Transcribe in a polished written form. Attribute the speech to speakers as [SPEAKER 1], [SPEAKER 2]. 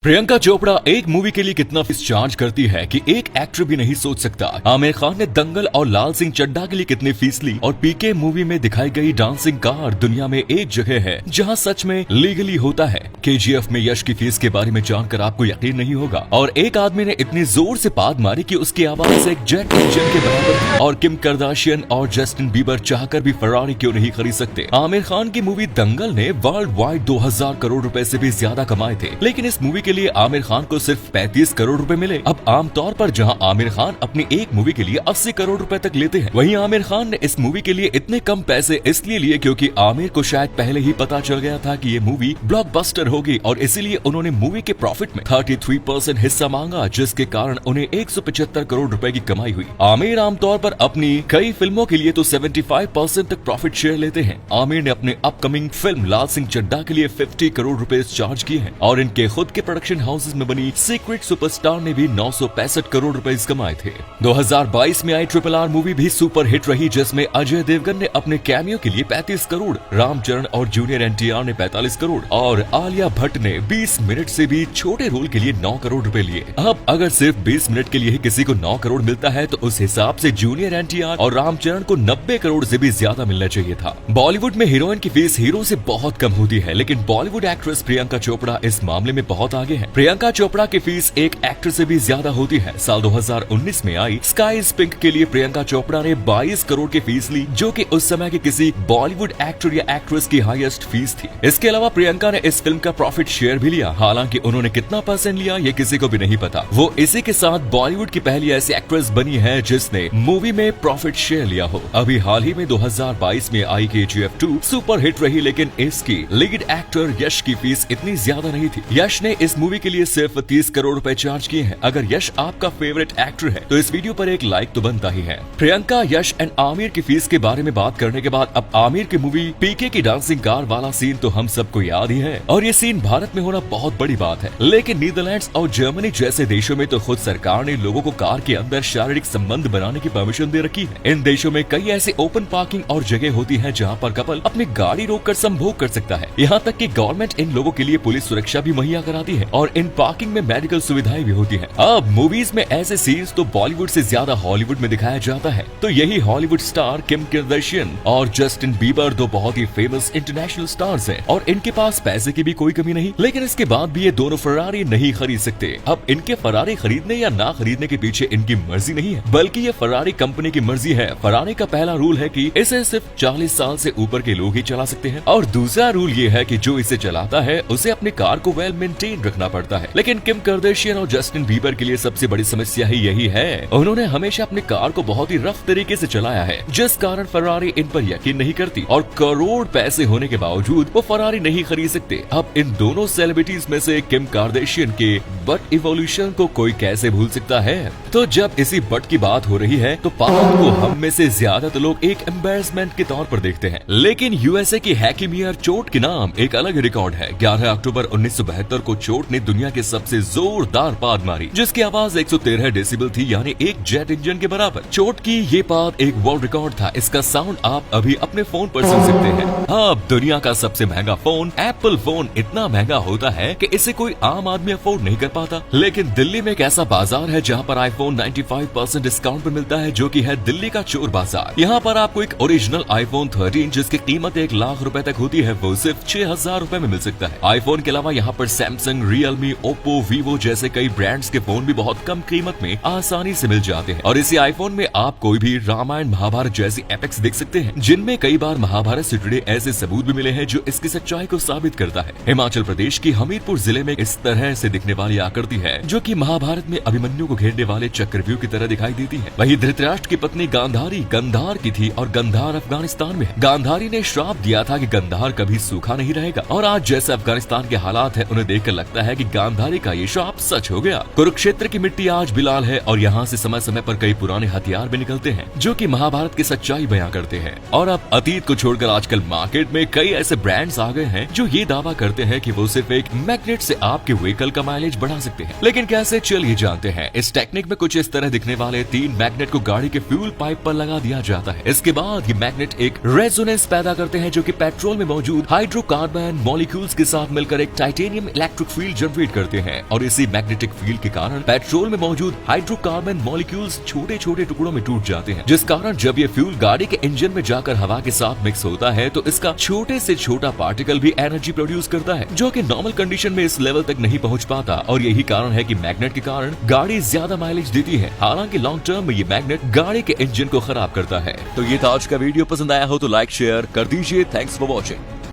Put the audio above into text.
[SPEAKER 1] प्रियंका चोपड़ा एक मूवी के लिए कितना फीस चार्ज करती है कि एक एक्टर भी नहीं सोच सकता। आमिर खान ने दंगल और लाल सिंह चड्ढा के लिए कितनी फीस ली और पीके मूवी में दिखाई गई डांसिंग कार दुनिया में एक जगह है जहां सच में लीगली होता है। केजीएफ में यश की फीस के बारे में जानकर आपको यकीन नहीं होगा। और एक आदमी ने इतनी जोर से पाद मारी कि उसकी आवाज एक जेट इंजन के बराबर। और किम कार्दाशियन और जस्टिन बीबर चाहकर भी फरारी क्यों नहीं खरीद सकते। आमिर खान की मूवी दंगल ने वर्ल्ड वाइड 2000 करोड़ रुपए से भी ज्यादा कमाए थे, लेकिन इस मूवी के लिए आमिर खान को सिर्फ 35 करोड़ रुपए मिले। अब आमतौर पर जहां आमिर खान अपनी एक मूवी के लिए 80 करोड़ रुपए तक लेते हैं, वहीं आमिर खान ने इस मूवी के लिए इतने कम पैसे इसलिए लिए क्योंकि आमिर को शायद पहले ही पता चल गया था कि ये मूवी ब्लॉकबस्टर होगी और इसीलिए उन्होंने मूवी के प्रॉफिट में 33% हिस्सा मांगा, जिसके कारण उन्हें 175 करोड़ रुपए की कमाई हुई। आमिर आमतौर पर अपनी कई फिल्मों के लिए तो 75% तक प्रॉफिट शेयर लेते हैं। आमिर ने अपने अपकमिंग फिल्म लाल सिंह चड्ढा के लिए 50 करोड़ रुपए चार्ज किए हैं और इनके खुद के प्रोडक्शन हाउसेज में बनी सीक्रेट सुपरस्टार ने भी 965 करोड़ रुपए कमाए थे। 2022 में आई RRR मूवी भी सुपर हिट रही, जिसमें अजय देवगन ने अपने कैमियो के लिए 35 करोड़, रामचरण और जूनियर एनटीआर ने 45 करोड़ और आलिया भट्ट ने 20 मिनट से भी छोटे रोल के लिए 9 करोड़ रुपए लिए। अब अगर सिर्फ 20 मिनट के लिए ही किसी को 9 करोड़ मिलता है तो उस हिसाब से जूनियर एनटीआर और रामचरण को 90 करोड़ से भी ज्यादा मिलना चाहिए था। बॉलीवुड में हीरोइन की फीस हीरो से बहुत कम होती है, लेकिन बॉलीवुड एक्ट्रेस प्रियंका चोपड़ा इस मामले में बहुत आगे है। प्रियंका चोपड़ा की फीस एक एक्टर से भी ज्यादा होती है। साल 2019 में आई स्काई इज पिंक के लिए प्रियंका चोपड़ा ने 22 करोड़ की फीस ली, जो कि उस समय के किसी बॉलीवुड एक्टर या एक्ट्रेस की हाईएस्ट फीस थी। इसके अलावा प्रियंका ने इस फिल्म का प्रॉफिट शेयर भी लिया, हालांकि उन्होंने कितना परसेंट लिया ये किसी को भी नहीं पता। वो इसी के साथ बॉलीवुड की पहली ऐसी एक्ट्रेस बनी है जिसने मूवी में प्रॉफिट शेयर लिया हो। अभी हाल ही में 2022 में आई KGF 2 सुपर हिट रही, लेकिन इसकी लीड एक्टर यश की फीस इतनी ज्यादा नहीं थी। यश ने इस मूवी के लिए सिर्फ 30 करोड़ रुपए चार्ज किए हैं। अगर यश आपका फेवरेट एक्टर है तो इस वीडियो पर एक लाइक तो बनता ही है। प्रियंका, यश एंड आमिर की फीस के बारे में बात करने के बाद अब आमिर की मूवी पीके की डांसिंग कार वाला सीन तो हम सबको याद ही है और ये सीन भारत में होना बहुत बड़ी बात है, लेकिन नीदरलैंड्स और जर्मनी जैसे देशों में तो खुद सरकार ने लोगों को कार के अंदर शारीरिक संबंध बनाने की परमिशन दे रखी है। इन देशों में कई ऐसे ओपन पार्किंग और जगह होती है जहाँ पर कपल अपनी गाड़ी रोककर संभोग कर सकता है। यहाँ तक कि गवर्नमेंट इन लोगों के लिए पुलिस सुरक्षा भी मुहैया कराती है और इन पार्किंग में मेडिकल सुविधाएं भी होती हैं। अब मूवीज में ऐसे सीन्स तो बॉलीवुड से ज्यादा हॉलीवुड में दिखाया जाता है, तो यही हॉलीवुड स्टार किम कार्दाशियन और जस्टिन बीबर दो बहुत ही फेमस इंटरनेशनल स्टार्स हैं और इनके पास पैसे की भी कोई कमी नहीं, लेकिन इसके बाद भी ये दोनों फरारी नहीं खरीद सकते। अब इनके फरारी खरीदने या ना खरीदने के पीछे इनकी मर्जी नहीं है, बल्कि ये फरारी कंपनी की मर्जी है। फरारी का पहला रूल है कि इसे सिर्फ 40 साल से ऊपर के लोग ही चला सकते हैं और दूसरा रूल ये है कि जो इसे चलाता है उसे अपनी कार को वेल मेंटेन रखना पड़ता है। लेकिन किम कार्दाशियन और जस्टिन बीबर के लिए सबसे बड़ी समस्या ही यही है। उन्होंने हमेशा अपनी कार को बहुत ही रफ तरीके से चलाया है, जिस कारण फरारी इन पर यकीन नहीं करती और करोड़ पैसे होने के बावजूद वो फरारी नहीं खरीद सकते। अब इन दोनों सेलिब्रिटीज में से किम कार्दाशियन के बट इवोल्यूशन को कोई कैसे भूल सकता है। तो जब इसी बट की बात हो रही है तो पावर को हम में से ज्यादातर लोग एक एम्बैरसमेंट के तौर पर देखते हैं, लेकिन यूएसए की हैकिमियर चोट के नाम एक अलग रिकॉर्ड है। 11 अक्टूबर 1972 को चोट ने दुनिया के सबसे जोरदार पाद मारी, जिसकी आवाज 113 डेसिबल थी, यानी एक जेट इंजन के बराबर। चोट की ये पाद एक वर्ल्ड रिकॉर्ड था। इसका साउंड आप अभी अपने फोन पर सुन सकते हैं। अब दुनिया का सबसे महंगा फोन एप्पल फोन इतना महंगा होता है कि इसे कोई आम आदमी अफोर्ड नहीं कर पाता, लेकिन दिल्ली में एक ऐसा बाजार है जहाँ पर आईफोन 95% डिस्काउंट पर मिलता है, जो कि है दिल्ली का चोर बाजार। यहाँ पर आपको एक ओरिजिनल आईफोन 13 जिसकी कीमत 1 लाख रुपए तक होती है, वो सिर्फ 6000 रुपए में मिल सकता है। आईफोन के अलावा यहाँ पर सैमसंग, रियलमी, ओप्पो, वीवो जैसे कई ब्रांड्स के फोन भी बहुत कम कीमत में आसानी से मिल जाते हैं और इसी आईफोन में आप कोई भी रामायण महाभारत जैसी एपिक्स देख सकते हैं, जिनमें कई बार महाभारत से जुड़े ऐसे सबूत भी मिले हैं जो इसकी सच्चाई को साबित करता है। हिमाचल प्रदेश की हमीरपुर जिले में इस तरह से दिखने वाली आकृति है जो कि महाभारत में अभिमन्यु को घेरने वाले चक्रव्यूह की तरह दिखाई देती है। वही धृतराष्ट्र की पत्नी गांधारी गंधार की थी और गंधार अफगानिस्तान में है। गांधारी ने श्राप दिया था कि गंधार कभी सूखा नहीं रहेगा और आज जैसे अफगानिस्तान के हालात है, उन्हें देखकर लगता है कि गांधारी का ये श्राप सच हो गया। कुरुक्षेत्र की मिट्टी आज बिलाल है और यहाँ से समय समय पर कई पुराने हथियार भी निकलते हैं जो कि महाभारत की सच्चाई बयां करते हैं। और अब अतीत को छोड़कर आजकल मार्केट में कई ऐसे ब्रांड्स आ गए हैं जो ये दावा करते हैं कि वो सिर्फ एक मैग्नेट से आपके व्हीकल का माइलेज बढ़ा सकते हैं, लेकिन कैसे, चलिए जानते हैं। इस टेक्निक में कुछ इस तरह दिखने वाले 3 मैग्नेट को गाड़ी के फ्यूल पाइप पर लगा दिया जाता है। इसके बाद ये मैग्नेट एक रेजोनेंस पैदा करते हैं जो कि पेट्रोल में मौजूद हाइड्रोकार्बन मॉलिक्यूल्स के साथ मिलकर एक टाइटेनियम इलेक्ट्रिक फील्ड जनरेट करते हैं और इसी मैग्नेटिक फील्ड के कारण पेट्रोल में मौजूद हाइड्रोकार्बन मॉलिक्यूल्स छोटे छोटे टुकड़ों में टूट जाते हैं, जिस कारण जब ये फ्यूल गाड़ी के इंजन में जाकर हवा के साथ मिक्स होता है तो इसका छोटे से छोटा पार्टिकल भी एनर्जी प्रोड्यूस करता है, जो कि नॉर्मल कंडीशन में इस लेवल तक नहीं पहुंच पाता। और यही कारण है कि मैग्नेट के कारण गाड़ी ज्यादा माइलेज देती है। हालांकि लॉन्ग टर्म में ये मैग्नेट गाड़ी के इंजन को खराब करता है। तो ये था आज का वीडियो, पसंद आया हो तो लाइक शेयर कर दीजिए। Thanks for watching.